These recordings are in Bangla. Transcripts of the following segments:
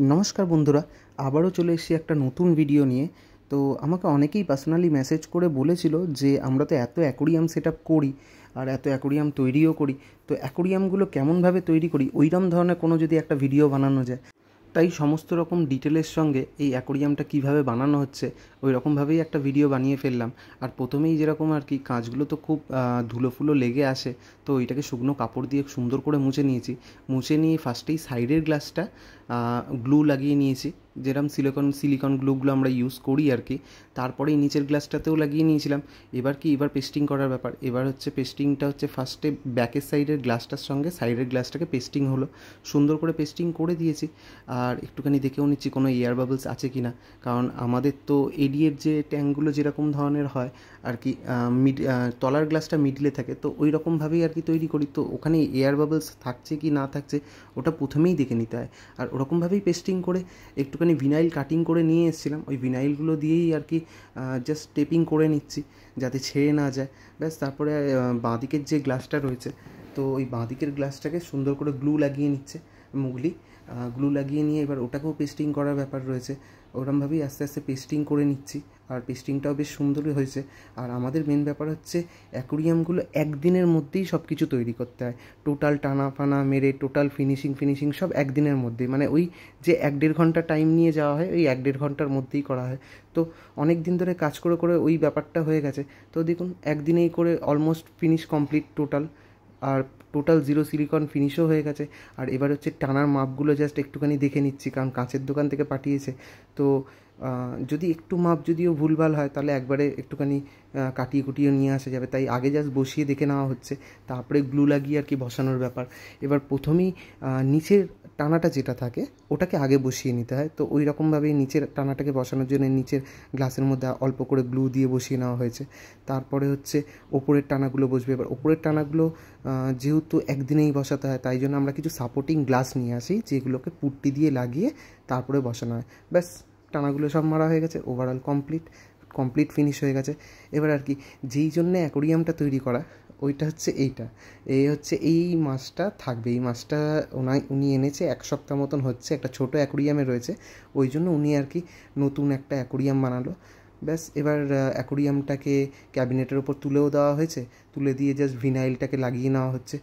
নমস্কার বন্ধুরা, আবারও চলে এসেছি একটা নতুন ভিডিও নিয়ে। তো আমাকে অনেকেই পার্সোনালি মেসেজ করে বলেছিল যে আমরা তো এত অ্যাকোরিয়াম সেট আপ করি আর এত অ্যাকোরিয়াম তৈরিও করি, তো অ্যাকোরিয়ামগুলো কেমনভাবে তৈরি করি ওইরকম ধরনের কোনো যদি একটা ভিডিও বানানো যায়। তাই সমস্ত রকম ডিটেলের সঙ্গে এই অ্যাকোরিয়ামটা কীভাবে বানানো হচ্ছে ওই রকমভাবেই একটা ভিডিও বানিয়ে ফেললাম। আর প্রথমেই যেরকম আর কি, কাঁচগুলো তো খুব ধুলো ফুলো লেগে আসে, তো ওইটাকে শুকনো কাপড় দিয়ে সুন্দর করে মুছে নিয়েছি। মুছে নিয়ে ফার্স্টেই সাইডের গ্লাসটা গ্লু লাগিয়ে নিয়েছি, যেরকম সিলিকন গ্লুগুলো আমরা ইউজ করি আর কি। তারপরেই নিচের গ্লাসটাতেও লাগিয়ে নিয়েছিলাম। এবার পেস্টিং করার ব্যাপার। এবার হচ্ছে পেস্টিংটা হচ্ছে ফার্স্টে ব্যাকের সাইডের গ্লাসটার সঙ্গে সাইডের গ্লাসটাকে পেস্টিং হলো, সুন্দর করে পেস্টিং করে দিয়েছি। আর একটুখানি দেখেও নিচ্ছি কোনো এয়ার বাবলস আছে কি না, কারণ আমাদের তো এডিএর যে ট্যাঙ্কগুলো যেরকম ধরনের হয় আর কি, তলার গ্লাসটা মিডলে থাকে, তো ওই রকমভাবেই আর কি তৈরি করি। তো ওখানে এয়ার বাবলস থাকছে কি না থাকছে ওটা প্রথমেই দেখে নিতে হয়। আর ওরকমভাবেই পেস্টিং করে একটুখানি ভিনাইল কাটিং করে নিয়ে এসেছিলাম, ওই ভিনাইলগুলো দিয়েই আর কি জাস্ট টেপিং করে নিচ্ছি যাতে ছেড়ে না যায়। ব্যাস, তারপরে বাঁদিকের যে গ্লাসটা রয়েছে, তো ওই বাঁদিকের গ্লাসটাকে সুন্দর করে গ্লু লাগিয়ে নিচ্ছে মুগলি। গ্লু লাগিয়ে নিয়ে এবার ওটাকেও পেস্টিং করার ব্যাপার রয়েছে। ওরকমভাবেই আস্তে আস্তে পেস্টিং করে নিচ্ছি, আর পেস্টিংটাও বেশ সুন্দরই হয়েছে। আর আমাদের মেন ব্যাপার হচ্ছে অ্যাকোরিয়ামগুলো একদিনের মধ্যেই সব কিছু তৈরি করতে হয়। টোটাল টানা ফানা মেরে টোটাল ফিনিশিং সব একদিনের মধ্যেই, মানে ওই যে 1-1.5 ঘন্টা টাইম নিয়ে যাওয়া হয় ওই 1-1.5 ঘন্টার মধ্যেই করা হয়। তো অনেক দিন ধরে কাজ করে করে ওই ব্যাপারটা হয়ে গেছে। তো দেখুন, একদিনেই করে অলমোস্ট ফিনিশ কমপ্লিট টোটাল। আর টোটাল জিরো সিলিকন ফিনিশও হয়ে গেছে। আর এবার হচ্ছে টানার মাপগুলো জাস্ট একটুখানি দেখে নিচ্ছি, কারণ কাঁচের দোকান থেকে পাঠিয়েছে। তো যদি একটু মাপ যদিও ভুলভাল হয় তাহলে একবারে একটুখানি কাটিয়ে কুটিয়ে নিয়ে আসা যাবে, তাই আগে জাস্ট বসিয়ে দেখে নেওয়া হচ্ছে, তারপরে গ্লু লাগিয়ে আর কি বসানোর ব্যাপার। এবার প্রথমেই নিচের টানাটা যেটা থাকে ওটাকে আগে বসিয়ে নিতে হয়। তো ওই রকমভাবেই নিচের টানাটাকে বসানোর জন্য নিচের গ্লাসের মধ্যে অল্প করে গ্লু দিয়ে বসিয়ে নেওয়া হয়েছে। তারপরে হচ্ছে ওপরের টানাগুলো বসবে। এবার ওপরের টানাগুলো যেহেতু একদিনেই বসাতে হয়, তাই জন্য আমরা কিছু সাপোর্টিং গ্লাস নিয়ে আসি যেগুলোকে পুট্টি দিয়ে লাগিয়ে তারপরে বসানো হয়। ব্যাস, টানাগুলো সব মারা হয়ে গেছে, ওভারঅল কমপ্লিট ফিনিশ হয়ে গেছে। এবার আর কি, যেই জন্যে অ্যাকোরিয়ামটা তৈরি করা ওইটা হচ্ছে এই মাছটা থাকবে। এই মাছটা উনি এনেছে 1 সপ্তাহ মতন হচ্ছে, একটা ছোটো অ্যাকোরিয়ামে রয়েছে, ওই জন্য উনি আর কি নতুন একটা অ্যাকোরিয়াম বানালো। ব্যাস, এবার অ্যাকোরিয়ামটাকে ক্যাবিনেটের ওপর তুলেও দেওয়া হয়েছে, তুলে দিয়ে জাস্ট ভিনাইলটাকে লাগিয়ে নেওয়া হচ্ছে।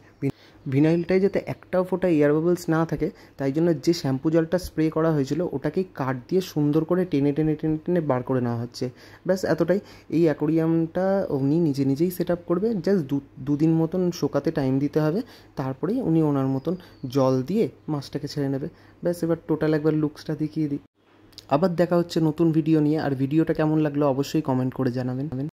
ভিনাইলটায় যাতে একটাও ফোঁটা এয়ার বাবলস না থাকে, তাই জন্য যে শ্যাম্পু জলটা স্প্রে করা হয়েছিল ওটাকেই কাঠ দিয়ে সুন্দর করে টেনে বার করে নেওয়া হচ্ছে। ব্যাস এতটাই। এই অ্যাকোরিয়ামটা উনি নিজেই সেট আপ করবে, জাস্ট 2 দিন মতন শোকাতে টাইম দিতে হবে, তারপরেই উনি ওনার মতন জল দিয়ে মাছটাকে ছেড়ে নেবে। ব্যাস, এবার টোটাল একবার লুকসটা দেখিয়ে দিই। আবার দেখা হচ্ছে নতুন ভিডিও নিয়ে। আর ভিডিওটা কেমন লাগলো অবশ্যই কমেন্ট করে জানাবেন।